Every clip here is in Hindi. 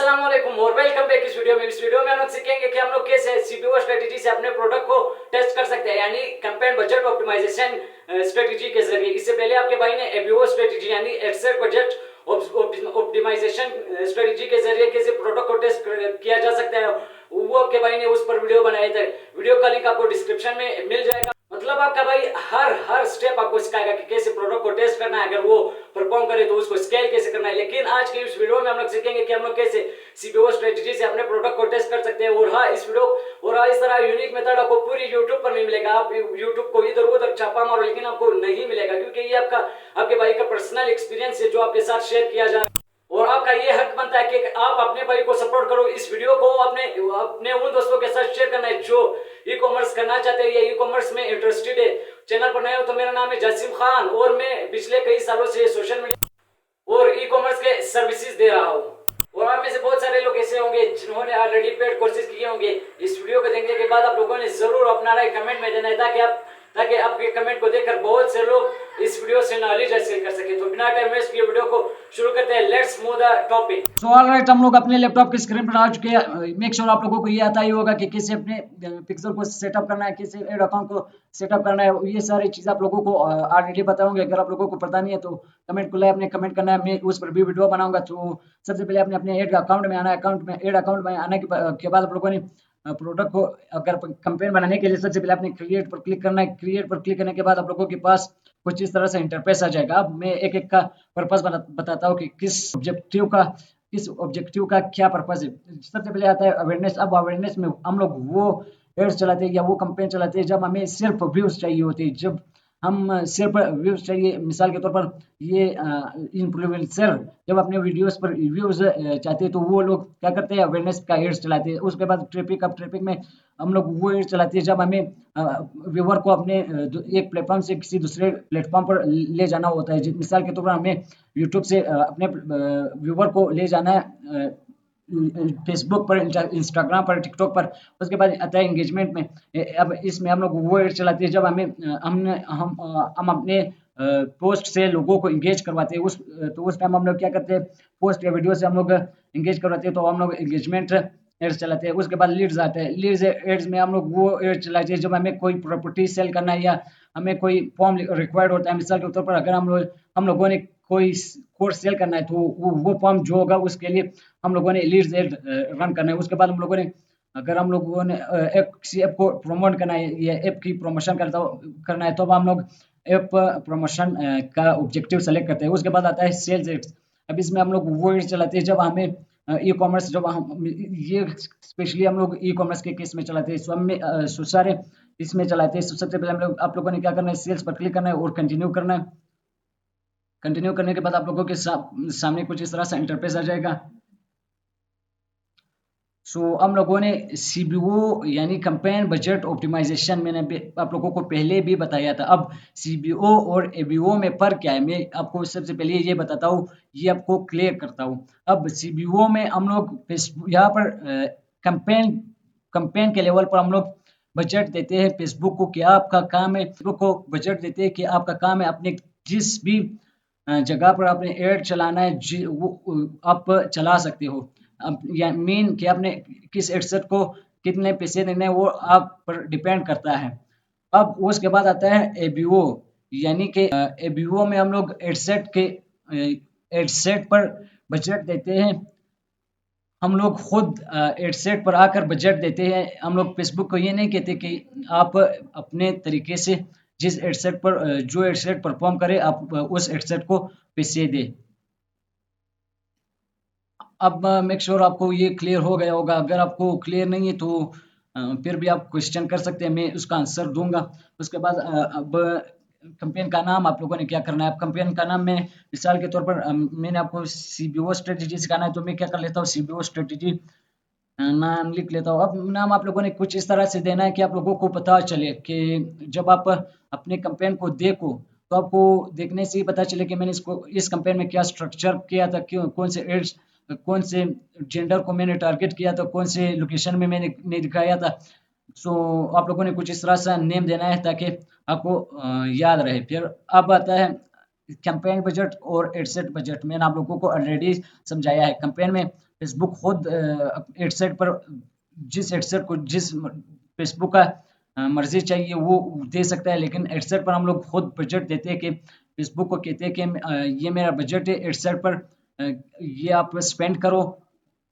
अस्सलाम वालेकुम और वेलकम बैक इस वीडियो में। इस वीडियो में हम लोग सीखेंगे कि हम लोग कैसे सीबीओ स्ट्रेटजी से अपने प्रोडक्ट को टेस्ट कर सकते हैं, यानी कैंपेन बजट ऑप्टिमाइजेशन स्ट्रेटजी के जरिए। इससे पहले आपके भाई ने एबीओ स्ट्रेटजी यानी एडसेट बजट ऑप्टिमाइजेशन स्ट्रेटजी के जरिए कैसे प्रोडक्ट को टेस्ट किया जा सकता है, वो आपके भाई ने उस पर वीडियो बनाए थे। वीडियो का लिंक आपको डिस्क्रिप्शन में मिल जाएगा। मतलब आपका भाई हर स्टेप आपको सिखाएगा कि कैसे प्रोडक्ट को टेस्ट करना है, अगर वो परफॉर्म करे तो उसको स्केल कैसे करना है। लेकिन आज के इस वीडियो में हम लोग सीखेंगे कि हम लोग कैसे सीबीओ स्ट्रेटजी से अपने प्रोडक्ट को टेस्ट कर सकते हैं। और हाँ, इस वीडियो और हाँ, इस तरह यूनिक मेथड आपको पूरी यूट्यूब पर नहीं मिलेगा। आप यूट्यूब को इधर उधर छापा मारो लेकिन आपको नहीं मिलेगा, क्योंकि ये आपके भाई का पर्सनल एक्सपीरियंस है जो आपके साथ शेयर किया जा रहा है। और आपका ये हक बनता है कि आप अपने भाई को सपोर्ट करो। इस वीडियो को अपने उन दोस्तों के साथ शेयर करना है जो ई कॉमर्स करना चाहते हैं या ई कॉमर्स में इंटरेस्टेड है। चैनल पर नए हो तो मेरा नाम है जासिम खान और मैं पिछले कई सालों से सोशल मीडिया और ई कॉमर्स के सर्विसेज दे रहा हूँ। और आप में से बहुत सारे लोग ऐसे होंगे जिन्होंने ऑलरेडी पेड कोर्सेज किए होंगे। इस वीडियो को देखने के बाद आप लोगों ने जरूर अपना राय कमेंट में देना है, ताकि आपके कमेंट को देखकर बहुत से लोग इस वीडियो से नॉलेज हासिल कर सके। तो बिना टाइम वेस्ट किए वीडियो को शुरू करते हैं। Let's move the topic. So alright, हम लोग अपने लैपटॉप की स्क्रीन पर आ चुके हैं। मेक श्योर आप लोगों को ये आता ही होगा कि कैसे अपने पिक्सल को सेटअप करना है, कैसे एड अकाउंट को सेटअप करना है। ये सारी चीज़ आप लोगों को ऑलरेडी पता होंगे। अगर आप लोगों को पता नहीं है तो कमेंट को अपने कमेंट करना है, मैं उस पर भी वीडियो बनाऊंगा। तो सबसे पहले आपने अपने एड अकाउंट में आना है। एड अकाउंट में आने के बाद आप लोगों ने प्रोडक्ट को अगर कैंपेन बनाने के लिए सबसे पहले आपने क्रिएट पर क्लिक करना है। क्रिएट पर क्लिक करने के बाद आप लोगों के पास कुछ इस तरह से इंटरफेस आ जाएगा। अब मैं एक एक का पर्पस बताता हूँ कि किस ऑब्जेक्टिव का क्या पर्पस है। सबसे पहले आता है अवेयरनेस। अब अवेयरनेस में हम लोग वो एड्स चलाते हैं या वो कैंपेन चलाते हैं जब हमें सिर्फ व्यूज चाहिए होते हैं। जब हम सिर्फ व्यूज चाहिए, मिसाल के तौर पर ये इन्फ्लुएंसर जब अपने वीडियोस पर व्यूज चाहते हैं तो वो लोग क्या करते हैं, अवेयरनेस का एड्स चलाते हैं। उसके बाद ट्रैफिक में हम लोग वो एड्स चलाते हैं जब हमें व्यूअर को अपने एक प्लेटफॉर्म से किसी दूसरे प्लेटफॉर्म पर ले जाना होता है। मिसाल के तौर पर हमें यूट्यूब से अपने व्यूअर को ले जाना है फेसबुक पर, इंस्टाग्राम पर, टिकटॉक पर। उसके बाद आता है एंगेजमेंट में। अब इसमें हम लोग वो एड चलाते हैं जब हम अपने पोस्ट से लोगों को इंगेज करवाते हैं। उस टाइम हम लोग क्या करते हैं, पोस्ट या वीडियो से हम लोग इंगेज करवाते हैं तो हम लोग एंगेजमेंट एड्स चलाते हैं। उसके बाद लीड्स आते हैं। लीड्स एड्स में हम लोग वो एड चलाते हैं जब हमें कोई प्रॉपर्टी सेल करना है या हमें कोई फॉर्म रिक्वायर्ड होता है। मिसाल के तौर पर अगर हम लोगों ने कोई कोर्स सेल करना है तो वो फॉर्म जो होगा उसके लिए हम लोगों ने लीड्स एड रन करना है। उसके बाद हम लोगों ने किसी ऐप को प्रमोट करना है या ऐप की प्रमोशन करना है तो हम लोग ऐप प्रमोशन का ऑब्जेक्टिव सेलेक्ट करते हैं। उसके बाद आता है सेल्स एड्स। अब इसमें हम लोग वो एड्स चलाते हैं जब हमें ई कॉमर्स ये स्पेशली हम लोग ई कॉमर्स के केस में चलाते हैं, सारे इसमें चलाते हैं। सबसे पहले आप लोगों ने क्या करना है, सेल्स पर क्लिक करना है और कंटिन्यू करना है। कंटिन्यू करने के बाद आप लोगों के सामने कुछ इस तरह से इंटरफेस आ जाएगा। हम लोगों ने सीबीओ यानी कैंपेन बजट ऑप्टिमाइजेशन मैंने आप लोगों को पहले भी बताया था। अब सीबीओ और एबीओ में फर्क क्या है, मैं आपको सबसे पहले ये बताता हूँ, ये आपको क्लियर करता हूँ। अब सीबीओ में हम लोग यहाँ पर कैंपेन के लेवल पर हम लोग बजट देते हैं फेसबुक को, क्या आपका काम है। फेसबुक को बजट देते हैं कि आपका काम है अपने जिस भी जगह पर आपने एड चलाना है वो आप चला सकते हो। या मीन कि आपने किस एडसेट को कितने पैसे देने वो आप पर डिपेंड करता है। अब उसके बाद आता है एबीओ, यानी कि एबीओ में हम लोग एडसेट पर बजट देते हैं। हम लोग खुद एडसेट पर आकर बजट देते हैं। हम लोग फेसबुक को ये नहीं कहते कि आप अपने तरीके से जिस एडसेट पर जो एडसेट परफॉर्म करे आप उस एडसेट को पैसे दे। अब मेक श्योर आपको ये क्लियर हो गया होगा। अगर आपको क्लियर नहीं है तो फिर भी आप क्वेश्चन कर सकते हैं, मैं उसका आंसर दूंगा। उसके बाद अब कैंपेन का नाम आप लोगों ने क्या करना है। अब कैंपेन का नाम में मिसाल के तौर पर मैंने आपको सीबीओ स्ट्रेटजी सिखाना है तो मैं क्या कर लेता हूँ, सीबीओ स्ट्रेटजी नाम लिख लेता हूँ। अब नाम आप लोगों ने कुछ इस तरह से देना है कि आप लोगों को पता चले कि जब आप अपने कैंपेन को देखो तो आपको देखने से ही पता चले कि मैंने इस कैंपेन में क्या स्ट्रक्चर किया था, कौन से एड्स, कौन से जेंडर को मैंने टारगेट किया था, कौन से लोकेशन में मैंने नहीं दिखाया था। आप लोगों ने कुछ इस तरह से नेम देना है ताकि आपको याद रहे। फिर अब आता है कैंपेन बजट और एडसेट बजट। मैंने आप लोगों को ऑलरेडी समझाया है। कैंपेन में फेसबुक खुद एडसेट पर जिस एडसेट को जिस फेसबुक का मर्जी चाहिए वो दे सकता है, लेकिन एडसेट पर हम लोग खुद बजट देते हैं कि फेसबुक को कहते हैं कि ये मेरा बजट है एडसेट पर, ये आप स्पेंड करो,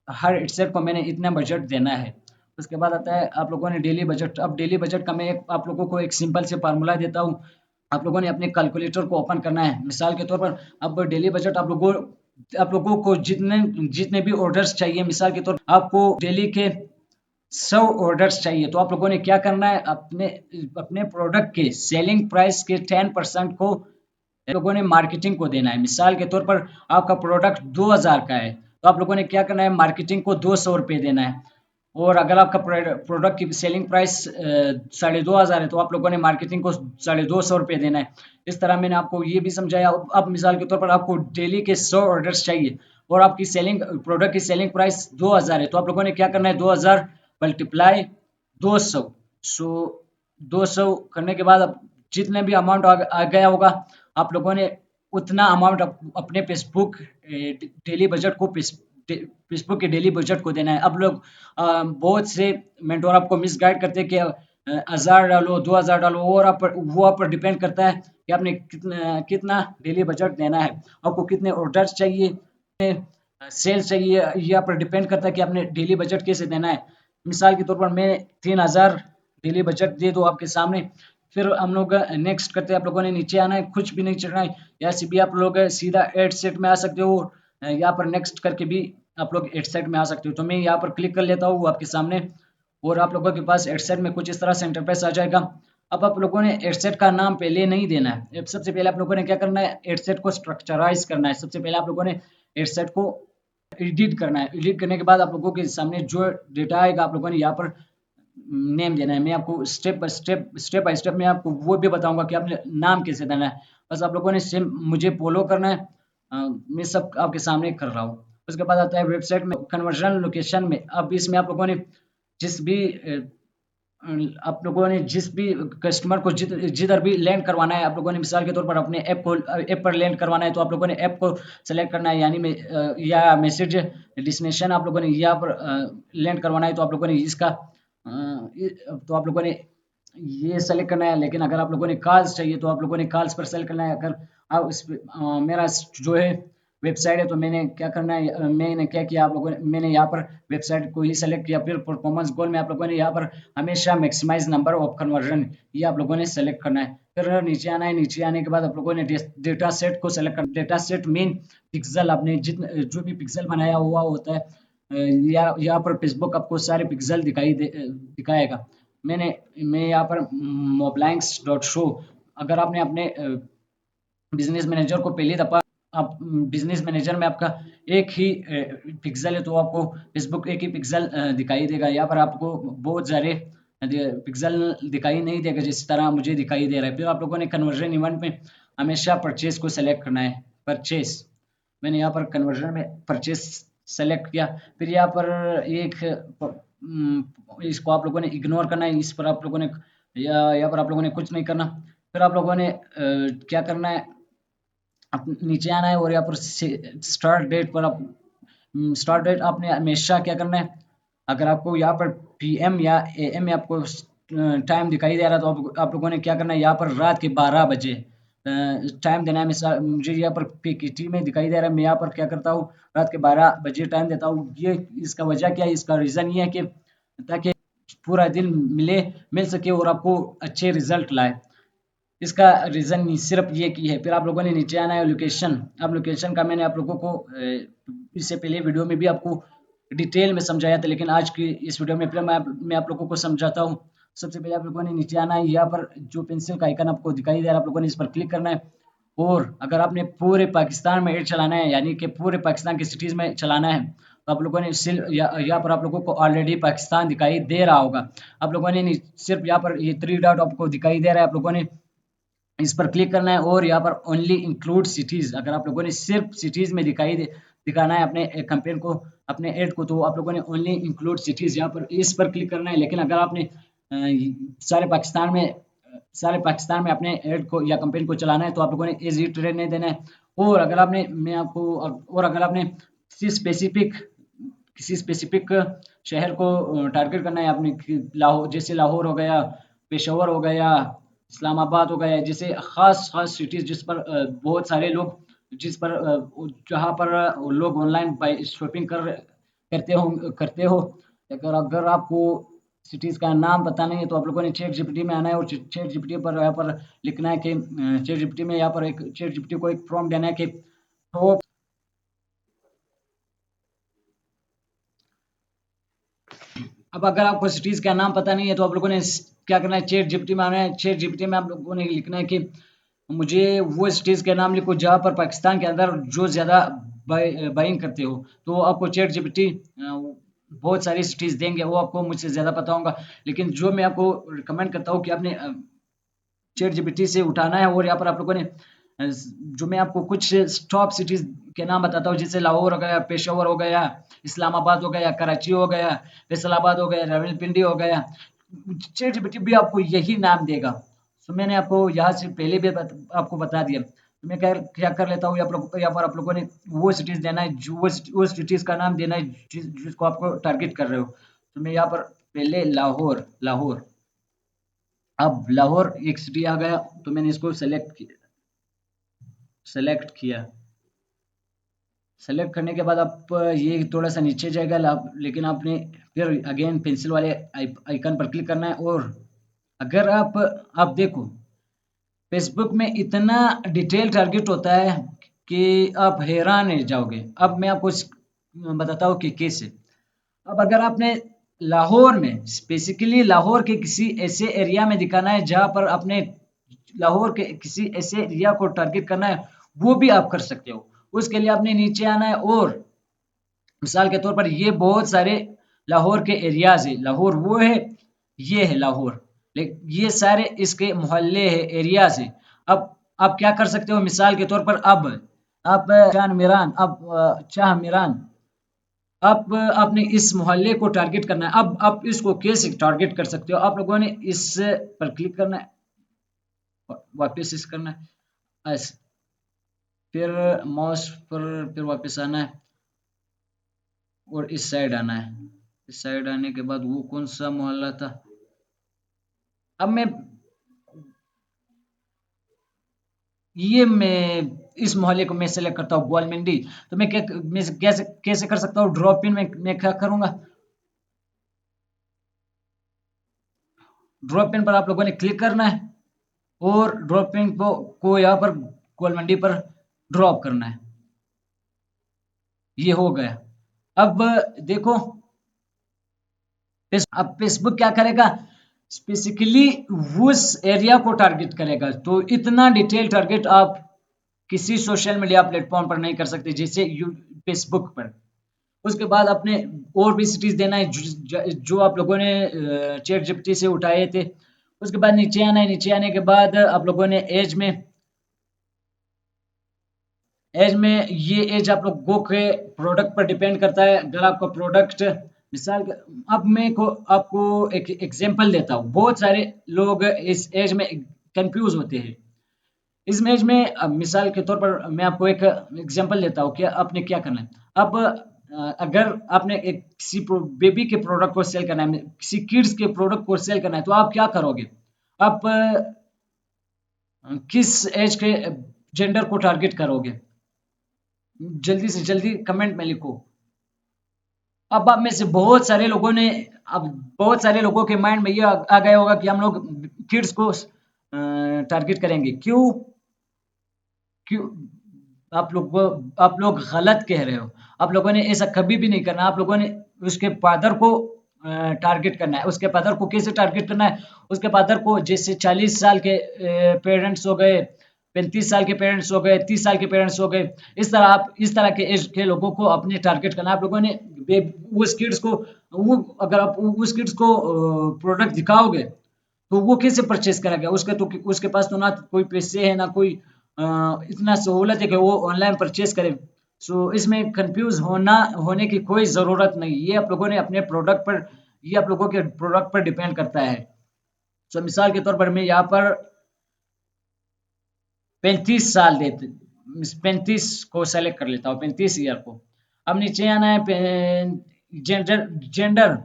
हर एडसेट को मैंने इतना बजट देना है। उसके बाद आता है आप लोगों ने डेली बजट। अब डेली बजट का मैं आप लोगों को एक सिंपल से फार्मूला देता हूँ। आप लोगों ने अपने कैलकुलेटर को ओपन करना है। मिसाल के तौर पर अब डेली बजट आप लोगों को जितने जितने भी ऑर्डर्स चाहिए, मिसाल के तौर पर आपको डेली के 100 ऑर्डर्स चाहिए, तो आप लोगों ने क्या करना है, अपने अपने प्रोडक्ट के सेलिंग प्राइस के 10% को लोगों ने मार्केटिंग को देना है। मिसाल के तौर पर आपका प्रोडक्ट 2000 का है, तो आप लोगों ने क्या करना है, मार्केटिंग को 200 रुपये देना है। और अगर आपका प्रोडक्ट की सेलिंग प्राइस 2500 है, तो आप लोगों ने मार्केटिंग को 250 रुपये देना है। इस तरह मैंने आपको ये भी समझाया। अब मिसाल के तौर पर आपको डेली के 100 ऑर्डर्स चाहिए और आपकी प्रोडक्ट की सेलिंग प्राइस 2000 है, तो आप लोगों ने क्या करना है, 2000 मल्टीप्लाई 200, सो 200 करने के बाद अब जितने भी अमाउंट आ गया होगा, आप लोगों ने उतना अमाउंट अपने फेसबुक डेली बजट को फेसबुक के डेली बजट को देना है। अब लोग बहुत से मेंटोर आपको मिसगाइड करते हैं कि 1000 डालो 2000 डालो, और वो आप पर डिपेंड करता है कि आपने कितना डेली बजट देना है, आपको कितने ऑर्डर्स चाहिए, सेल चाहिए, ये आप पर डिपेंड करता है कि आपने डेली बजट कैसे देना है। मिसाल के तौर पर मैं 3000 डेली बजट दे दो आपके सामने। फिर हम लोग नेक्स्ट करते हैं, आप लोगों ने नीचे आना है, कुछ भी नहीं चढ़ना है, या भी आप लोग सीधा एड सेट में आ सकते हो, यहाँ पर नेक्स्ट करके भी आप लोग एड सेट में आ सकते हो। तो मैं यहाँ पर क्लिक कर लेता हूँ आपके सामने, और आप लोगों के पास एड सेट में कुछ इस तरह से इंटरफेस आ जाएगा। अब आप लोगों ने एड सेट का नाम पहले नहीं देना है। सबसे पहले आप लोगों ने क्या करना है, एड सेट को स्ट्रक्चराइज करना है। सबसे पहले आप लोगों ने एड सेट को एडिट करना है। एडिट करने के बाद आप लोगों के सामने जो डेटा आएगा, आप लोगों ने यहाँ पर नेम देना है। मैं आपको स्टेप बाय स्टेप मैं आपको वो भी बताऊंगा कि आपने नाम कैसे देना है। बस आप लोगों ने सेम मुझे फॉलो करना है। मैं सब आपके सामने कर रहा हूँ। उसके बाद आता है वेबसाइट में कन्वर्जन लोकेशन में। अब इसमें आप लोगों ने जिस भी आप लोगों ने जिस भी कस्टमर को जिधर भी लैंड करवाना है, आप लोगों ने मिसाल के तौर पर अपने ऐप पर लैंड करवाना है, तो आप लोगों ने ऐप को सेलेक्ट करना है, यानी या मैसेज डेस्टिनेशन आप लोगों ने यहाँ पर लैंड करवाना है, तो आप लोगों ने इसका तो आप लोगों ने ये सेलेक्ट करना है। लेकिन अगर आप लोगों ने कॉल्स चाहिए, तो आप लोगों ने कॉल्स पर सेलेक्ट करना है। अगर आप मेरा जो है वेबसाइट है, तो मैंने क्या करना है, मैंने क्या किया, आप लोगों ने मैंने यहाँ पर वेबसाइट को ही सेलेक्ट किया। फिर परफॉर्मेंस गोल में आप लोगों ने यहाँ पर हमेशा मैक्सिमाइज नंबर ऑफ कन्वर्जन, ये आप लोगों ने सेलेक्ट करना है। फिर नीचे आना है। नीचे आने के बाद आप लोगों ने डेटा सेट को सेलेक्ट करना। डेटा सेट मीन पिक्सल, आपने जितने जो भी पिक्सल बनाया हुआ होता है, यहाँ पर फेसबुक आपको सारे पिक्सल दिखाएगा। मैं यहाँ पर मोब्लैंक्स डॉट शो, अगर आपने अपने बिजनेस मैनेजर को पहली दफ़ा आप बिजनेस मैनेजर में आपका एक ही पिक्सल है, तो आपको फेसबुक एक ही पिक्सल दिखाई देगा। यहाँ पर आपको बहुत सारे पिक्सल दिखाई नहीं देगा जिस तरह मुझे दिखाई दे रहा है। फिर आप लोगों ने कन्वर्जन इवेंट में हमेशा परचेज को सेलेक्ट करना है। परचेज, मैंने यहाँ पर कन्वर्जन में परचेज सेलेक्ट किया। फिर यहाँ पर एक इसको आप लोगों ने इग्नोर करना है। इस पर आप लोगों ने यहाँ पर आप लोगों ने कुछ नहीं करना। फिर आप लोगों ने क्या करना है, नीचे आना है और यहाँ पर स्टार्ट डेट पर स्टार्ट डेट आपने हमेशा क्या करना है, अगर आपको यहाँ पर पीएम या एएम में आपको टाइम दिखाई दे रहा है, तो आप लोगों ने क्या करना है, यहाँ पर रात के 12 बजे टाइम देना है। मिसाल मुझे यहाँ पर पीकेटी में दिखाई दे रहा है, मैं यहाँ पर क्या करता हूँ, रात के 12 बजे टाइम देता हूँ। ये इसका वजह क्या है, इसका रीज़न ये है कि ताकि पूरा दिन मिल सके और आपको अच्छे रिजल्ट लाए। इसका रीज़न सिर्फ ये की है। फिर आप लोगों ने नीचे आना है लोकेशन। अब लोकेशन का मैंने आप लोगों को इससे पहले वीडियो में भी आपको डिटेल में समझाया था, लेकिन आज की इस वीडियो में फिर मैं आप लोगों को समझाता हूँ। सबसे पहले आप लोगों ने नीचे आना है। यहाँ पर जो पेंसिल का आइकन आपको दिखाई दे रहा है, आप लोगों ने इस पर क्लिक करना है। और अगर आपने पूरे पाकिस्तान में एड चलाना है, यानी कि पूरे पाकिस्तान की सिटीज़ में चलाना है, तो आप लोगों ने यहाँ पर आप लोगों को ऑलरेडी पाकिस्तान दिखाई दे रहा होगा। आप लोगों ने सिर्फ यहाँ पर ये 3 डॉट आपको दिखाई दे रहा है, आप लोगों ने इस पर क्लिक करना है और यहाँ पर ओनली इंक्लूड सिटीज़, अगर आप लोगों ने सिर्फ सिटीज़ में दिखाना है अपने कैंपेन को, अपने ऐड को, तो आप लोगों ने ओनली इंक्लूड सिटीज़ यहाँ पर इस पर क्लिक करना है। लेकिन अगर आपने सारे पाकिस्तान में अपने ऐड को या कैंपेन को चलाना है, तो आप लोगों ने एज इट रहने देना है। और अगर आपने किसी स्पेसिफिक किसी स्पेसिफिक शहर को टारगेट करना है आपने, लाहौर, जैसे लाहौर हो गया, पेशावर हो गया, इस्लामाबाद हो गया, जैसे खास खास सिटीज जिस पर बहुत सारे लोग, जिस पर जहाँ पर लोग ऑनलाइन शॉपिंग करते हो। अगर अगर आपको सिटीज का नाम पता नहीं है तो आप लोगों ने चैट जीपीटी में आना है और चैट जीपीटी पर यहाँ पर लिखना है कि चैट जीपीटी में यहाँ पर एक चैट जीपीटी को एक प्रॉम्प्ट देना है कि टॉप। अब अगर आपको सिटीज का नाम पता नहीं है तो आप लोगों ने क्या करना है, चैट जीपीटी में आना है। चैट जीपीटी में आप लोगों ने लिखना है कि मुझे वो सिटीज के नाम लिखो जहाँ पर पाकिस्तान के अंदर जो ज्यादा बाइंग करते हो। तो आपको चैट जीपीटी बहुत सारी सिटीज देंगे, वो आपको मुझसे ज्यादा पता होगा, लेकिन जो मैं आपको रिकमेंड करता हूँ कि आपने चैट जीपीटी से उठाना है। और यहाँ पर आप लोगों ने जो मैं आपको कुछ टॉप सिटीज के नाम बताता हूँ, जैसे लाहौर हो गया, पेशावर हो गया, इस्लामाबाद हो गया, कराची हो गया, फैसलाबाद हो गया, रावलपिंडी हो गया। चैट जीपीटी भी आपको यही नाम देगा। तो मैंने आपको यहाँ से पहले भी आपको बता दिया। तो मैं क्या कर लेता हूँ, यहाँ पर आप लोगों ने वो सिटीज देना है, जो वो सिटीज का नाम देना है जिसको आपको टारगेट कर रहे हो। तो मैं यहाँ पर पहले लाहौर लाहौर अब लाहौर एक सिटी आ गया, तो मैंने इसको सेलेक्ट किया। सेलेक्ट करने के बाद आप ये थोड़ा सा नीचे जाएगा, लेकिन आपने फिर अगेन पेंसिल वाले आइकन पर क्लिक करना है। और अगर आप देखो, फेसबुक में इतना डिटेल टारगेट होता है कि आप हैरान रह जाओगे। अब मैं आपको बताता हूँ कि कैसे। अब अगर आपने लाहौर में स्पेसिफिकली लाहौर के किसी ऐसे एरिया में दिखाना है जहां पर अपने लाहौर के किसी ऐसे एरिया को टारगेट करना है, वो भी आप कर सकते हो। उसके लिए आपने नीचे आना है और मिसाल के तौर पर ये बहुत सारे लाहौर के एरियाज है। लाहौर वो है, ये है लाहौर, लेकिन ये सारे इसके मोहल्ले है, एरियाज है। अब आप क्या कर सकते हो, मिसाल के तौर पर अब आप चाह मीरान, अब आपने इस मोहल्ले को टारगेट करना है। अब आप इसको कैसे टारगेट कर सकते हो, आप लोगों ने इस पर क्लिक करना है, वापस इस करना है, फिर माउस पर फिर वापस आना है और इस साइड आना है। इस साइड आने के बाद वो कौन सा मोहल्ला था, अब मैं इस मोहल्ले को मैं सेलेक्ट करता हूँ, ग्वाल मंडी। तो मैं कैसे कैसे कर सकता हूँ, ड्रॉप पिन में मैं क्या करूंगा, ड्रॉप पिन पर आप लोगों ने क्लिक करना है और ड्रॉप पिन को यहाँ पर ग्वाल मंडी पर ड्रॉप करना है। ये हो गया। अब देखो, अब फेसबुक क्या करेगा, स्पेसिफिकली उस एरिया को टारगेट करेगा। तो इतना डिटेल टारगेट आप किसी सोशल मीडिया प्लेटफॉर्म पर नहीं कर सकते जैसे फेसबुक पर। उसके बाद आपने और भी सिटीज देना है जो आप लोगों ने चैट जीपीटी से उठाए थे। उसके बाद नीचे आना है। नीचे आने के बाद आप लोगों ने एज में ये एज आप लोगों के प्रोडक्ट पर डिपेंड करता है। अगर आपका प्रोडक्ट मिसाल के, अब मैं को आपको एक एग्जांपल देता हूँ। बहुत सारे लोग इस एज में कंफ्यूज होते हैं। इस एज में मिसाल के तौर पर मैं आपको एक एग्जांपल देता हूँ कि आपने क्या करना है। अब अगर आपने एक किसी बेबी के प्रोडक्ट को सेल करना है, किसी किड्स के प्रोडक्ट को सेल करना है, तो आप क्या करोगे, आप किस एज के जेंडर को टारगेट करोगे, जल्दी से जल्दी कमेंट में लिखो। अब आप में से बहुत सारे लोगों ने, अब बहुत सारे लोगों के माइंड में ये आ गया होगा कि हम लोग किड्स को टारगेट करेंगे। क्यों क्यों आप लोग गलत कह रहे हो। आप लोगों ने ऐसा कभी भी नहीं करना। आप लोगों ने उसके फादर को टारगेट करना है। उसके फादर को कैसे टारगेट करना है, उसके फादर को जैसे 40 साल के पेरेंट्स हो गए, 35 साल के पेरेंट्स हो गए, 30 साल के पेरेंट्स हो गए, इस तरह आप इस तरह के एज के लोगों को अपने टारगेट करना है। आप लोगों ने उस किड्स को, वो अगर आप उस किड्स को प्रोडक्ट दिखाओगे तो वो कैसे परचेज करेगा, उसके पास तो ना कोई पैसे है ना कोई इतना सहूलत है कि वो ऑनलाइन परचेज करे। सो इसमें कंफ्यूज होने की कोई ज़रूरत नहीं। ये आप लोगों ने अपने प्रोडक्ट पर, ये आप लोगों के प्रोडक्ट पर डिपेंड करता है। सो मिसाल के तौर पर मैं यहाँ पर 35 साल देते 35 को सेलेक्ट कर लेता हूँ, 35 ईयर को। अब नीचे आना है, जेंडर जेंडर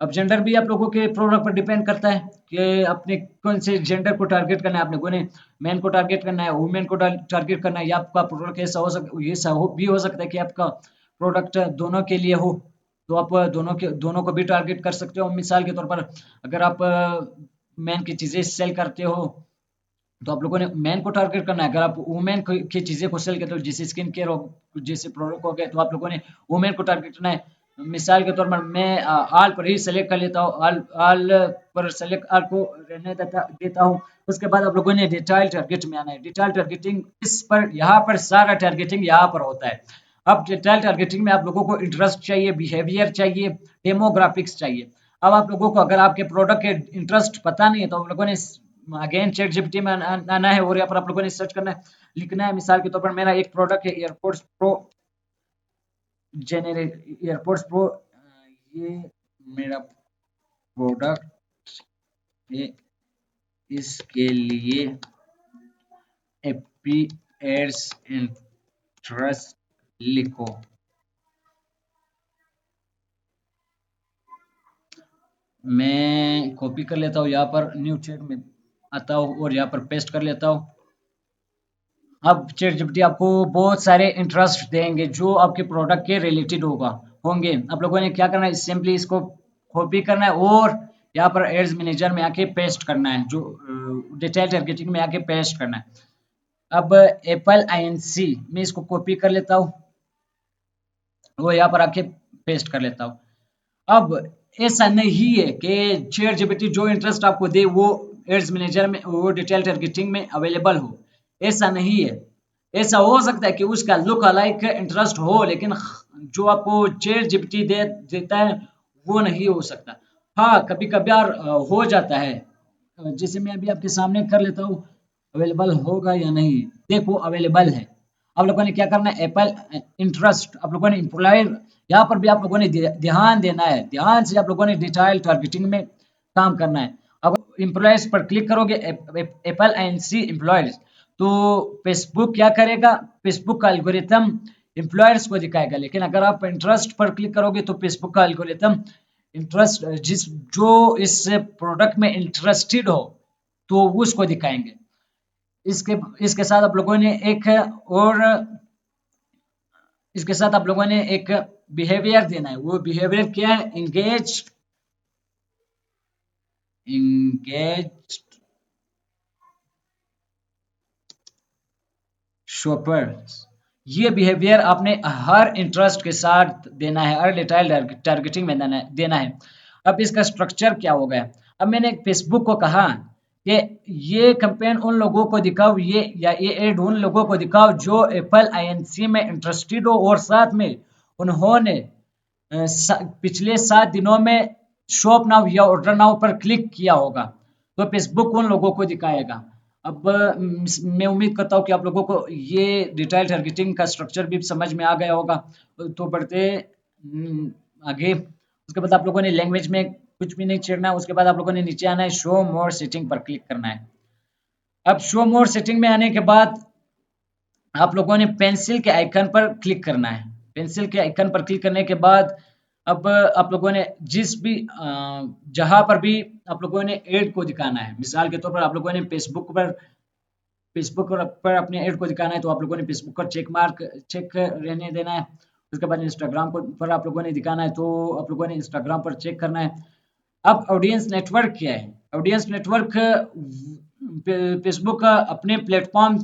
अब जेंडर भी आप लोगों के प्रोडक्ट पर डिपेंड करता है कि अपने कौन से जेंडर को टारगेट करना है। आप लोगों ने मैन को टारगेट करना है, वुमेन को टारगेट करना है, या आपका प्रोडक्ट ऐसा हो सकता, ये भी हो सकता है कि आपका प्रोडक्ट दोनों के लिए हो, तो आप दोनों को भी टारगेट कर सकते हो। मिसाल के तौर पर अगर आप मैन की चीज़ें सेल करते हो तो आप लोगों ने मैन को टारगेट करना है। अगर आप वुमेन की चीज़ें को सेल करते हो, जैसे स्किन केयर हो, जैसे प्रोडक्ट हो गए, तो आप लोगों ने वुमेन को टारगेट करना है। मिसाल के तौर पर मैं आल पर ही सेलेक्ट कर लेता हूँ, आल आल पर सेलेक्ट आल को रहने देता हूँ। उसके बाद आप लोगों ने डिटेल टारगेट में आना है। डिटेल टारगेटिंग इस पर, यहाँ पर सारा टारगेटिंग यहाँ पर होता है। अब डिटेल टारगेटिंग में आप लोगों को इंटरेस्ट चाहिए, बिहेवियर चाहिए, डेमोग्राफिक्स चाहिए। अब आप लोगों को अगर आपके प्रोडक्ट के इंटरेस्ट पता नहीं है तो आप लोगों ने अगेन चैट जीपीटी में आना है और यहाँ पर आप लोगों ने सर्च करना है, लिखना है। मिसाल के तौर पर मेरा एक प्रोडक्ट है airports pro generate airports pro, ये मेरा प्रोडक्ट है, इसके लिए अपीयर्स इंटरेस्ट लिखो। मैं कॉपी कर लेता हूँ, यहाँ पर न्यू चैट में आता हूँ और यहाँ पर पेस्ट कर लेता हूँ। अब चैट जीपीटी आपको बहुत सारे इंटरेस्ट देंगे जो आपके प्रोडक्ट के रिलेटेड होंगे। आप लोगों ने क्या करना है, सिंपली इसको कॉपी करना है और यहाँ पर एड्स मैनेजर में आके पेस्ट करना है, जो डिटेल टारगेटिंग में आके पेस्ट करना है। अब एप्पल INC में इसको कॉपी कर लेता हूँ, वो यहाँ पर आके पेस्ट कर लेता हूँ। अब ऐसा नहीं है कि चैट जीपीटी जो इंटरेस्ट आपको दे वो एड्स मैनेजर में, वो डिटेल टारगेटिंग में अवेलेबल हो, ऐसा नहीं है। ऐसा हो सकता है कि उसका लुक अलाइक इंटरेस्ट हो, लेकिन जो आपको चैट जीपीटी देता है वो नहीं हो सकता। हाँ, कभी कभार हो जाता है। जैसे मैं अभी आपके सामने कर लेता हूँ, अवेलेबल होगा या नहीं, देखो अवेलेबल है। आप लोगों ने क्या करना है, एप्पल इंटरेस्ट, आप लोगों ने एम्प्लॉय, यहाँ पर भी आप लोगों ने ध्यान देना है, ध्यान से आप लोगों ने डिटेल टारगेटिंग में काम करना है। अगर एम्प्लॉयज पर क्लिक करोगे, एप्पल INC एम्प्लॉयज, तो फेसबुक क्या करेगा, फेसबुक का एल्गोरिथम एम्प्लॉयर्स को दिखाएगा। लेकिन अगर आप इंटरेस्ट पर क्लिक करोगे तो फेसबुक का एल्गोरिथम इंटरेस्ट जो इस प्रोडक्ट में इंटरेस्टेड हो तो उसको दिखाएंगे। इसके इसके साथ आप लोगों ने एक और इसके साथ आप लोगों ने एक बिहेवियर देना है। वो बिहेवियर क्या है, इंगेज शॉपर्स। ये बिहेवियर आपने हर इंटरेस्ट के साथ देना है, हर डिटेल टारगेटिंग में देना है। अब इसका स्ट्रक्चर क्या हो गया, अब मैंने फेसबुक को कहा कि ये कैंपेन उन लोगों को दिखाओ, ये एड उन लोगों को दिखाओ जो एप्पल INC में इंटरेस्टेड हो और साथ में उन्होंने पिछले 7 दिनों में शॉप नाउ या ऑर्डर नाउ पर क्लिक किया होगा, तो फेसबुक उन लोगों को दिखाएगा। अब मैं उम्मीद करता हूँ कि आप लोगों को ये डिटेल टारगेटिंग का स्ट्रक्चर भी समझ में आ गया होगा। तो बढ़ते आगे, उसके बाद आप लोगों ने लैंग्वेज में कुछ भी नहीं छेड़ना है। उसके बाद आप लोगों ने नीचे आना है, शो मोर सेटिंग पर क्लिक करना है। अब शो मोर सेटिंग में आने के बाद आप लोगों ने पेंसिल के आइकन पर क्लिक करना है। पेंसिल के आइकन पर क्लिक करने के बाद अब आप लोगों ने जिस भी जहां पर भी आप लोगों ने एड को दिखाना है, मिसाल के तौर पर आप लोगों ने फेसबुक पर अपने एड को दिखाना है तो आप लोगों ने फेसबुक पर चेक रहने देना है। उसके बाद इंस्टाग्राम पर आप लोगों ने दिखाना है तो आप लोगों ने इंस्टाग्राम पर चेक करना है। अब ऑडियंस नेटवर्क क्या है, ऑडियंस नेटवर्क फेसबुक का अपने प्लेटफॉर्म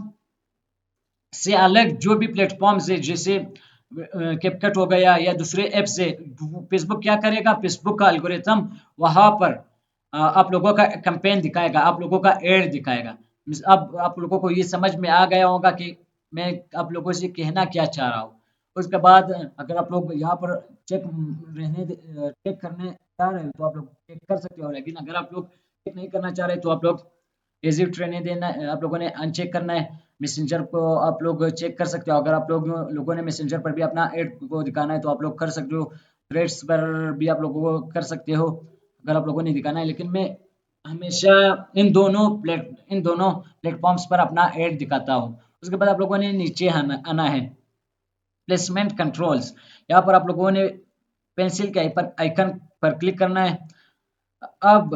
से अलग जो भी प्लेटफॉर्म से, जैसे कैपकट हो गया या दूसरे ऐप से, फेसबुक क्या करेगा, फेसबुक का एल्गोरिथम वहां पर आप लोगों का कैंपेन दिखाएगा, आप लोगों का एड दिखाएगा। अब आप लोगों को ये समझ में आ गया होगा कि मैं आप लोगों से कहना क्या चाह रहा हूँ। उसके बाद अगर आप लोग यहाँ पर चेक करने चाह रहे हो तो आप लोग चेक कर सकते हो, लेकिन अगर आप लोग चेक नहीं करना चाह रहे तो आप लोग एग्जिट रहने देना है, आप लोगों ने अनचेक करना है। मैसेंजर को आप लोग चेक कर सकते हो, अगर आप लोगों ने मैसेंजर पर भी अपना एड को दिखाना है तो आप लोग कर सकते हो। थ्रेड्स पर भी आप लोगों को कर सकते हो अगर आप लोगों ने दिखाना है, लेकिन मैं हमेशा इन दोनों प्लेटफॉर्म्स पर अपना एड दिखाता हूँ। उसके बाद आप लोगों ने नीचे आना है, प्लेसमेंट कंट्रोल्स। यहाँ पर आप लोगों ने पेंसिल के आइकन पर क्लिक करना है। अब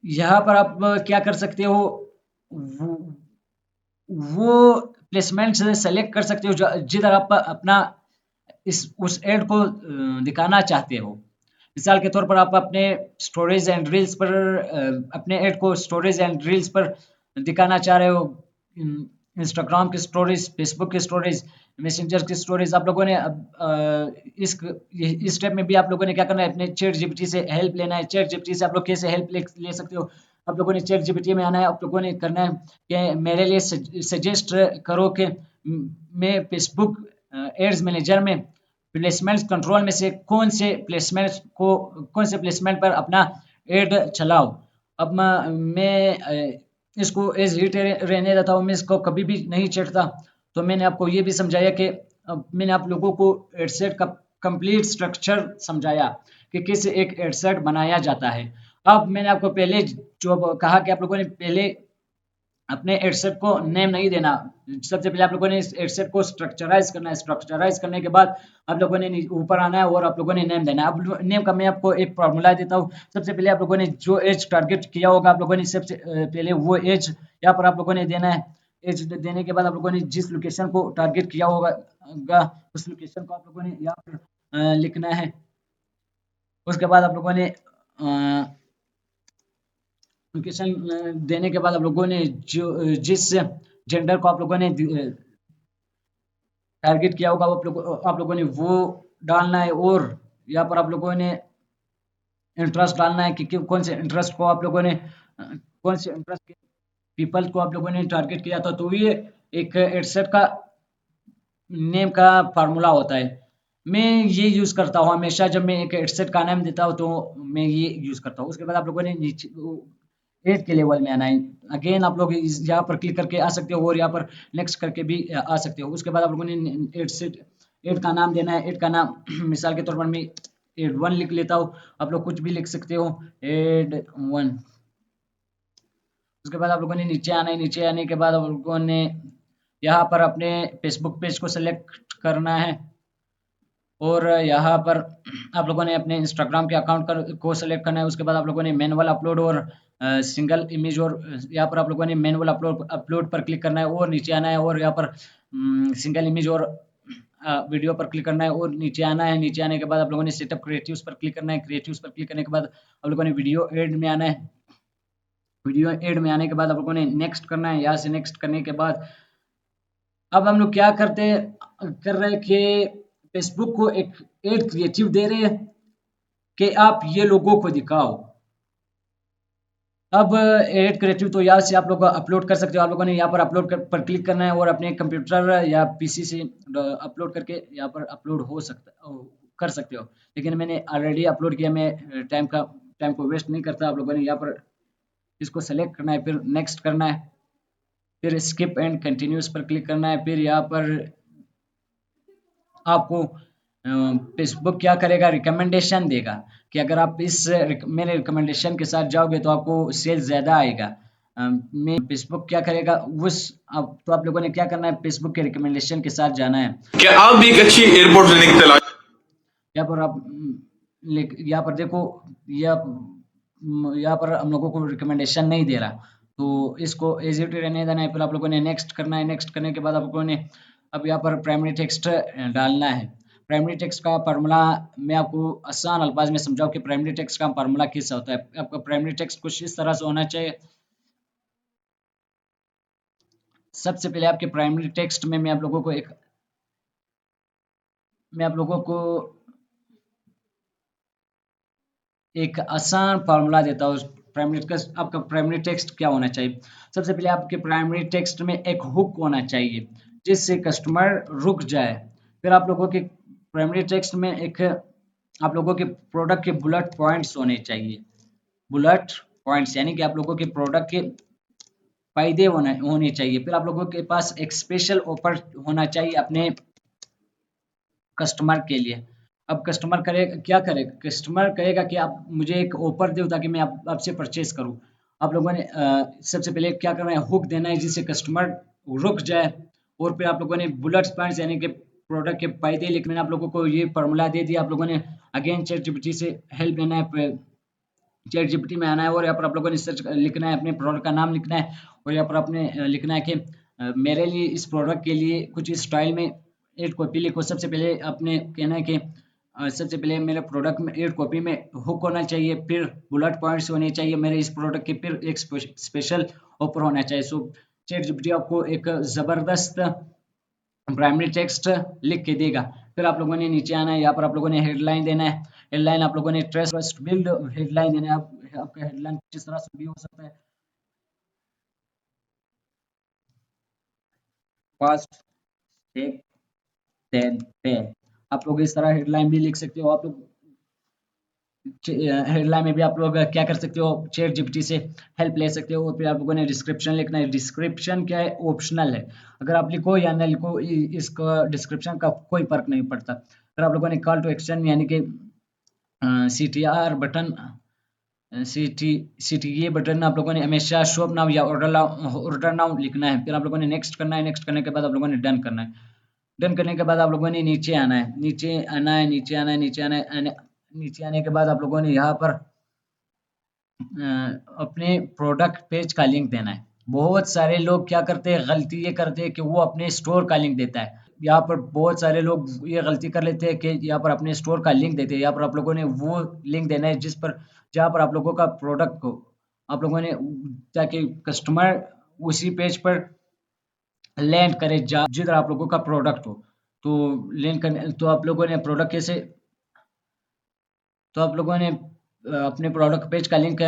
यहाँ पर आप क्या कर सकते हो, वो, वो प्लेसमेंट से सेलेक्ट कर सकते हो जिधर आप अपना इस उस एड को दिखाना चाहते हो। मिसाल के तौर पर आप अपने स्टोरेज एंड रील्स पर अपने एड को स्टोरेज एंड रील्स पर दिखाना चाह रहे हो, इंस्टाग्राम की स्टोरेज, फेसबुक की स्टोरेज, मैसेंजर की स्टोरेज। आप लोगों ने इस स्टेप में भी आप लोगों ने क्या करना है, अपने चैट जीपीटी से हेल्प लेना है। चैट जीपीटी से आप लोग कैसे हेल्प ले सकते हो, आप लोगों ने चैट जीपीटी में आना है, आप लोगों ने करना है कि मेरे लिए सजेस्ट करो कि मैं फेसबुक एड्स मैनेजर में प्लेसमेंट कंट्रोल में से कौन से प्लेसमेंट पर अपना एड चलाओ। अब मैं इसको एज हिट रहने देता हूँ, मैं इसको कभी भी नहीं चढ़ता। तो मैंने आपको ये भी समझाया कि मैंने आप लोगों को एडसेट का कंप्लीट स्ट्रक्चर समझाया कि कैसे एक एडसेट बनाया जाता है। अब मैंने आपको पहले जो कहा कि आप लोगों ने पहले अपने एडसेट को नेम नहीं देना। सबसे पहले आप लोगों ने इस एडसेट को स्ट्रक्चराइज करना है। स्ट्रक्चराइज करने के बाद आप लोगों ने ऊपर आना है और आप लोगों ने नेम देना है। अब नेम का मैं आपको एक फॉर्मूला देता हूँ। सबसे पहले आप लोगों ने जो एज टारगेट किया होगा, आप लोगों ने सबसे पहले वो एज यहाँ पर आप लोगों ने देना है। एज देने के बाद आप लोगों ने जिस लोकेशन को टारगेट किया होगा उस लोकेशन को आप लोगों ने यहाँ पर लिखना है। उसके बाद आप लोगों ने लोकेशन देने के बाद आप लोगों ने जो जिस जेंडर को आप लोगों ने टारगेट किया होगा आप लोगों ने वो डालना है। और यहाँ पर आप लोगों ने इंटरेस्ट डालना है कि कौन से इंटरेस्ट को आप लोगों ने कौन से इंटरेस्ट के पीपल को आप लोगों ने टारगेट किया था। तो ये एक एडसेट का नेम का फार्मूला होता है। मैं ये यूज़ करता हूँ हमेशा, जब मैं एक एडसेट का नाम देता हूँ तो मैं ये यूज़ करता हूँ। उसके बाद आप लोगों ने नीचे एड के लेवल में आना है। अगेन आप लोग यहाँ पर क्लिक करके आ सकते हो और यहाँ पर नेक्स्ट करके भी आ सकते हो। उसके बाद आप लोगों ने एड का नाम देना है। एड का नाम मिसाल के तौर पर मैं एड 1 लिख लेता हूँ। आप लोग कुछ भी लिख सकते हो, एड 1। उसके बाद आप लोगों ने नीचे आना है। नीचे आने के बाद आप लोगों ने यहाँ पर अपने फेसबुक पेज को सेलेक्ट करना है और यहाँ पर आप लोगों ने अपने इंस्टाग्राम के अकाउंट को सेलेक्ट करना है। उसके बाद आप लोगों ने मैनुअल अपलोड और सिंगल इमेज, और यहाँ पर आप लोगों ने मैनुअल अपलोड पर क्लिक करना है और नीचे आना है और यहाँ पर सिंगल इमेज और वीडियो पर क्लिक करना है और नीचे आना है। नीचे आने के बाद आप लोगों ने सेटअप क्रिएटिव्स पर क्लिक करना है। क्रिएटिव्स पर क्लिक करने के बाद आप लोगों ने वीडियो एड में आना है। वीडियो एड में आने के बाद आप लोगों ने नेक्स्ट करना है। यहाँ से नेक्स्ट करने के बाद अब हम लोग क्या कर रहे हैं कि फेसबुक को एक एड क्रिएटिव दे रहे हैं कि आप ये लोगों को दिखाओ। अब एड क्रिएटिव तो यहाँ से आप लोग अपलोड कर सकते हो। आप लोगों ने यहाँ पर अपलोड पर क्लिक करना है और अपने कंप्यूटर या पीसी से अपलोड करके यहाँ पर अपलोड कर सकते हो। लेकिन मैंने ऑलरेडी अपलोड किया, मैं टाइम को वेस्ट नहीं करता। आप लोगों ने यहाँ पर इसको सेलेक्ट करना है, फिर नेक्स्ट करना है, फिर स्किप एंड कंटिन्यूस पर क्लिक करना है। फिर यहाँ पर आपको फेसबुक क्या करेगा, रिकमेंडेशन देगा कि अगर आप मेरे रिकमेंडेशन के साथ जाओगे तो आपको सेल ज़्यादा आएगा। मैं फेसबुक क्या करेगा तो आप लोगों ने क्या करना है, फेसबुक के रिकमेंडेशन के साथ जाना है। क्या आप भी एक अच्छी एयरपोर्ट लेने की तलाश? यहाँ पर आप यहाँ पर देखो, यहाँ पर हम लोगों को रिकमेंडेशन नहीं दे रहा, तो इसको एज इट रहने देना है। फिर आप लोगों ने नेक्स्ट करना है। नेक्स्ट करने के बाद आप लोगों ने अब यहाँ पर प्राइमरी टेक्स्ट डालना है। प्राइमरी टेक्स्ट का फार्मूला मैं आपको आसान अल्फाज में समझाऊं कि प्राइमरी टेक्स्ट का फार्मूला कैसा होता है। आपका प्राइमरी टेक्स्ट कुछ इस तरह से होना चाहिए। सबसे पहले आपके प्राइमरी टेक्स्ट में मैं आप लोगों को एक आसान फार्मूला देता हूँ। आपका प्राइमरी टेक्स्ट क्या होना चाहिए? सबसे पहले आपके प्राइमरी टेक्स्ट में एक हुक होना चाहिए जिससे कस्टमर रुक जाए। फिर आप लोगों के प्राइमरी टेक्स्ट में आप लोगों के प्रोडक्ट के बुलेट पॉइंट्स होने चाहिए। बुलेट पॉइंट्स यानी कि आप लोगों के प्रोडक्ट के फायदे होने चाहिए। फिर आप लोगों के पास एक स्पेशल ऑफर होना चाहिए अपने कस्टमर के लिए। अब कस्टमर क्या करेगा? कस्टमर कहेगा कि आप मुझे एक ऑफर दो ताकि मैं आपसे परचेज करूं। आप लोगों ने सबसे पहले क्या करना है, हुक देना है जिससे कस्टमर रुक जाए। और फिर आप लोगों ने बुलेट पॉइंट्स यानी कि प्रोडक्ट के फायदे लिखने। आप लोगों को ये फार्मूला दे दिया। आप लोगों ने अगेन चैट जीपीटी से हेल्प लेना है, चैट जीपीटी में आना है और यहाँ पर आप लोगों ने सर्च लिखना है, अपने प्रोडक्ट का नाम लिखना है और यहाँ पर आपने लिखना है कि मेरे लिए इस प्रोडक्ट के लिए कुछ इस स्टाइल में 8 कॉपी लिखो। सबसे पहले आपने कहना है कि सबसे पहले मेरे प्रोडक्ट में 8 कॉपी में हुक होना चाहिए, फिर बुलेट पॉइंट्स होने चाहिए मेरे इस प्रोडक्ट के, फिर एक स्पेशल ऑफर होना चाहिए। सो चैट जीपीटी आपको एक ज़बरदस्त प्राइमरी टेक्स्ट लिख के देगा। फिर आप लोगों ने नीचे आना है, यहाँ पर आप लोगों ने हेडलाइन देना है। हेडलाइन आप लोगों ने ट्रस्ट बिल्ड हेडलाइन देना है। आपका हेडलाइन किस तरह से भी हो सकता है, फास्ट टेक देन पे। आप लोग इस तरह हेडलाइन भी लिख सकते हो। आप लोग हेडलाइन में भी आप लोग क्या कर सकते हो, चैट जीपीटी से हेल्प ले सकते हो। फिर आप लोगों ने डिस्क्रिप्शन लिखना है। डिस्क्रिप्शन क्या है, ऑप्शनल है, अगर आप लिखो या ना लिखो इसका डिस्क्रिप्शन का कोई फर्क नहीं पड़ता। फिर आप लोगों ने कॉल टू एक्शन यानी कि CTR बटन, सी टी ये बटन आप लोगों ने हमेशा शॉप नाउ या ऑर्डर नाउ लिखना है। फिर आप लोगों ने नेक्स्ट करना है। नेक्स्ट करने के बाद आप लोगों ने डन करना है। डन करने के बाद आप लोगों ने नीचे आना है, नीचे आना है, नीचे आना है, नीचे आना है। नीचे आने के बाद आप लोगों ने यहाँ पर अपने प्रोडक्ट पेज का लिंक देना है। बहुत सारे लोग क्या करते हैं, गलती ये करते हैं कि वो अपने स्टोर का लिंक देता है। यहाँ पर बहुत सारे लोग ये गलती कर लेते हैं कि यहाँ पर अपने स्टोर का लिंक देते हैं। यहाँ पर आप लोगों ने वो लिंक देना है जिस पर, जहाँ पर आप लोगों का प्रोडक्ट को आप लोगों ने, ताकि कस्टमर उसी पेज पर लैंड करे जिधर आप लोगों का प्रोडक्ट हो। तो लैंड करने, तो आप लोगों ने प्रोडक्ट कैसे, तो आप लोगों ने अपने प्रोडक्ट पेज का लिंक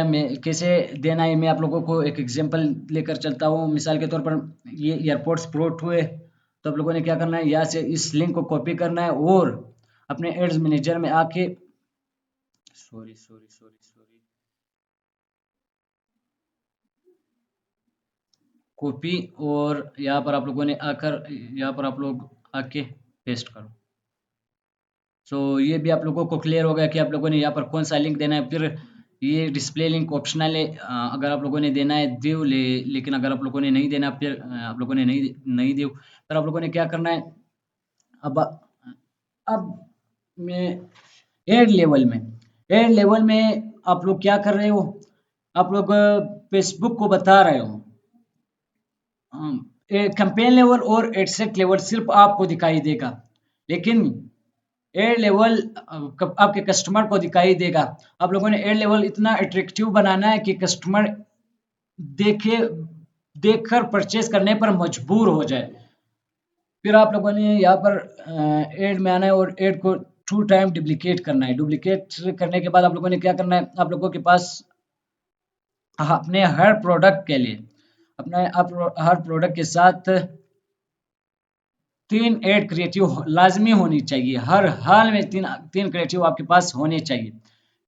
कैसे देना है, मैं आप लोगों को एक एग्जांपल लेकर चलता हूँ। मिसाल के तौर पर ये एयरपोर्ट्स प्रोट हुए, तो आप लोगों ने क्या करना है, यहाँ से इस लिंक को कॉपी करना है और अपने एड्स मैनेजर में आके sorry sorry sorry sorry copy, और यहाँ पर आप लोगों ने आकर यहाँ पर आप लोग आके पेस्ट करो। सो ये भी आप लोगों को क्लियर हो गया कि आप लोगों ने यहाँ पर कौन सा लिंक देना है। फिर ये डिस्प्ले लिंक ऑप्शनल है, अगर आप लोगों ने देना है दो लेकिन अगर आप लोगों ने नहीं देना, फिर आप लोगों ने नहीं दो। फिर आप लोगों ने क्या करना है, अब मैं एड लेवल में आप लोग क्या कर रहे हो, आप लोग फेसबुक को बता रहे हो कैंपेन लेवल और एडसेट लेवल सिर्फ आपको दिखाई देगा, लेकिन एड लेवल आपके कस्टमर को दिखाई देगा। आप लोगों ने एड लेवल इतना अट्रैक्टिव बनाना है कि कस्टमर देखे देखकर परचेज करने पर मजबूर हो जाए। फिर आप लोगों ने यहाँ पर एड में आना है और एड को 2 टाइम डुप्लीकेट करना है। डुप्लीकेट करने के बाद आप लोगों ने क्या करना है, आप लोगों के पास अपने हर प्रोडक्ट के लिए हर प्रोडक्ट के साथ 3 एड क्रिएटिव लाजमी होनी चाहिए। हर हाल में तीन क्रिएटिव आपके पास होने चाहिए।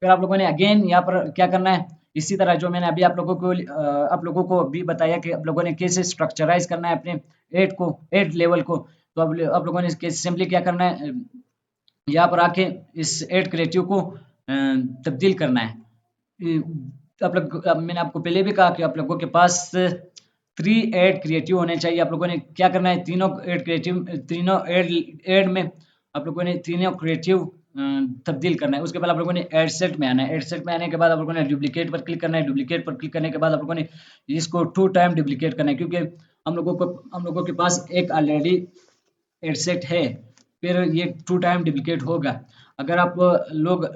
फिर आप लोगों ने अगेन यहाँ पर क्या करना है, इसी तरह जो मैंने अभी आप लोगों को भी बताया कि आप लोगों ने कैसे स्ट्रक्चराइज करना है अपने एड लेवल को। तो आप लोगों ने सिंपली क्या करना है, यहाँ पर आके इस एड क्रिएटिव को तब्दील करना है। मैंने आपको पहले भी कहा कि आप लोगों के पास 3 एड क्रिएटिव होने चाहिए। आप लोगों ने क्या करना है, तीनों एड में आप लोगों ने तीनों क्रिएटिव तब्दील करना है। उसके बाद आप लोगों ने एड सेट में आना है। एड सेट में आने के बाद आप लोगों ने डुप्लीकेट पर क्लिक करना है। डुप्लीकेट पर क्लिक करने के बाद आप लोगों ने इसको 2 टाइम डुप्लीकेट करना है, क्योंकि हम लोगों के पास एक ऑलरेडी एड सेट है, फिर ये 2 टाइम डुप्लीकेट होगा। अगर आप लोग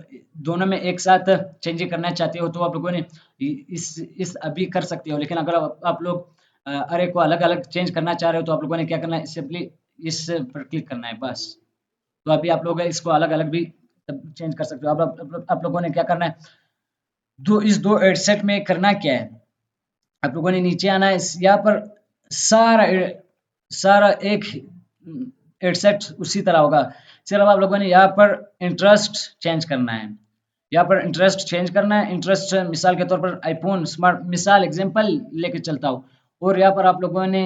दोनों में एक साथ चेंज करना चाहते हो तो आप लोगों ने इस अभी कर सकते हो, लेकिन अगर आप लोग अरे को अलग अलग चेंज करना चाह रहे हो तो आप लोगों ने क्या करना है, सिंपली इस पर क्लिक करना है बस। तो अभी आप लोग इसको अलग अलग भी चेंज कर सकते हो। अब आप लोगों ने क्या करना है, इस दो एड सेट में करना क्या है, आप लोगों ने नीचे आना है। यहाँ पर सारा एक एड सेट उसी तरह होगा, सिर्फ आप लोगों ने यहाँ पर इंटरेस्ट चेंज करना है। यहाँ पर इंटरेस्ट चेंज करना है। इंटरेस्ट मिसाल के तौर पर आईफोन स्मार्ट, मिसाल एग्जांपल लेके चलता हूँ। और यहाँ पर आप लोगों ने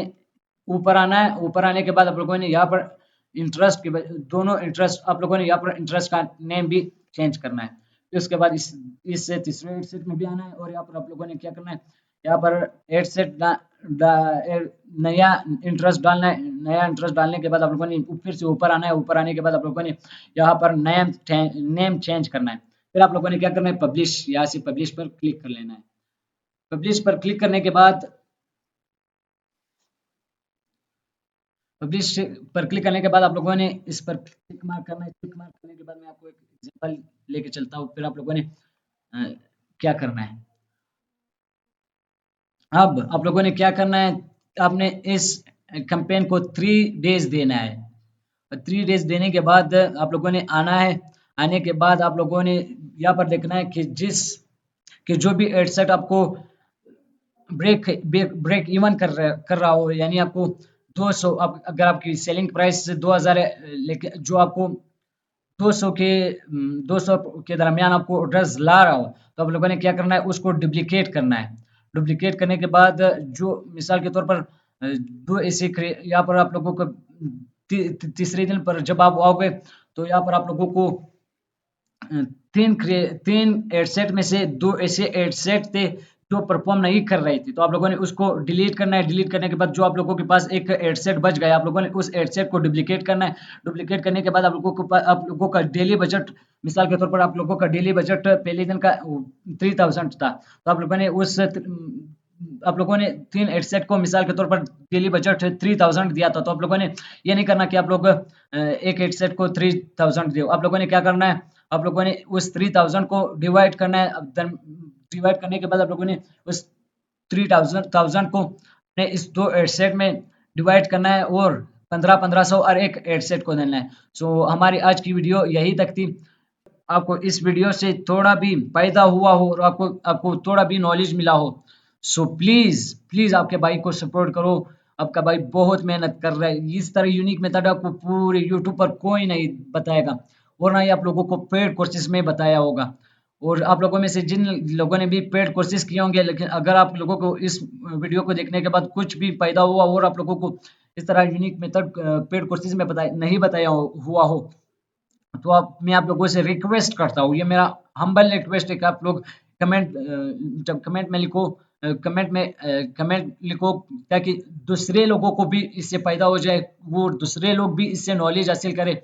ऊपर आना है। ऊपर आने के बाद आप लोगों ने यहाँ पर इंटरेस्ट के दोनों इंटरेस्ट, आप लोगों ने यहाँ पर इंटरेस्ट का नेम भी चेंज करना है। फिर उसके बाद इससे तीसरे एड सेट में भी आना है और यहाँ पर आप लोगों ने क्या करना है, यहाँ पर एड सेट नया इंटरेस्ट डालना है। नया इंटरेस्ट डालने के बाद आप लोगों ने फिर से ऊपर आना है। ऊपर आने के बाद आप लोगों ने यहाँ पर नेम चेंज करना है। फिर आप लोगों ने क्या करना है, पब्लिश, यहाँ से पब्लिश पर क्लिक कर लेना है। पब्लिश पर क्लिक करने के बाद पब्लिश पर क्लिक करने के बाद आप लोगों ने इस पर टिक मार्क करना है। टिक मार्क करने के बाद मैं आपको एक एग्जांपल लेके चलता हूँ। फिर आप लोगों ने क्या करना है, अब आप लोगों ने क्या करना है, आपने इस कैंपेन को 3 डेज देना है। 3 डेज देने के बाद आप लोगों ने आना है। आने के बाद आप लोगों ने यहाँ पर देखना है कि जो भी एडसेट आपको ब्रेक इवन कर रहा हो, यानी आपको 200, अगर आपकी सेलिंग प्राइस 2000 है, लेकिन जो आपको 200 के दरमियान आपको ऑर्डर्स ला रहा हो, तो आप लोगों ने क्या करना है, उसको डुप्लीकेट करना है। डुप्लीकेट करने के बाद जो मिसाल के तौर पर दो ऐसे यहाँ पर आप लोगों को तीसरे दिन पर जब आप आओगे तो यहाँ पर आप लोगों को तीन एडसेट में से 2 ऐसे एडसेट थे जो परफॉर्म नहीं कर रहे थे, तो आप लोगों ने उसको डिलीट करना है। डिलीट करने के बाद जो आप लोगों के पास एक एडसेट बच गया, आप लोगों ने उस एडसेट को डुप्लीकेट करना है। डुप्लीकेट करने के बाद आप लोगों का डेली बजट, मिसाल के तौर पर आप लोगों का डेली बजट पहले दिन का 3000 था, तो आप लोगों ने आप लोगों ने 3 एडसेट को मिसाल के तौर पर डेली बजट 3000 दिया था, तो आप लोगों ने ये नहीं करना कि आप लोग एक एडसेट को 3000 दो। आप लोगों ने क्या करना है, आप लोगों ने उस 3000 को डिवाइड करना है। डिवाइड करने के बाद आप लोगों ने उस 3000 को अपने इस 2 एडसेट में डिवाइड करना है और 1500 और एक एडसेट को देना है। सो हमारी आज की वीडियो यही तक थी। आपको इस वीडियो से थोड़ा भी फायदा हुआ हो और आपको थोड़ा भी नॉलेज मिला हो, सो प्लीज आपके भाई को सपोर्ट करो। आपका भाई बहुत मेहनत कर रहा है। इस तरह यूनिक मेथड आपको पूरे यूट्यूब पर कोई नहीं बताएगा और ना ही आप लोगों को पेड कोर्सेज में बताया होगा। और आप लोगों में से जिन लोगों ने भी पेड कोर्सेज किए होंगे, लेकिन अगर आप लोगों को इस वीडियो को देखने के बाद कुछ भी फायदा हुआ और आप लोगों को इस तरह यूनिक मेथड पेड कोर्सेज में नहीं बताया हुआ हो, तो मैं आप लोगों से रिक्वेस्ट करता हूँ, ये मेरा हम्बल रिक्वेस्ट है कि आप लोग जब कमेंट लिखो ताकि दूसरे लोगों को भी इससे फायदा हो जाए, वो दूसरे लोग भी इससे नॉलेज हासिल करें।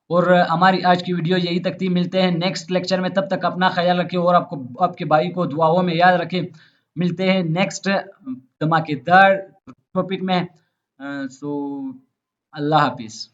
और हमारी आज की वीडियो यही तक थी। मिलते हैं नेक्स्ट लेक्चर में, तब तक अपना ख्याल रखें और आपके भाई को दुआओं में याद रखें। मिलते हैं नेक्स्ट धमाकेदार टॉपिक में। सो अल्लाह हाफिज।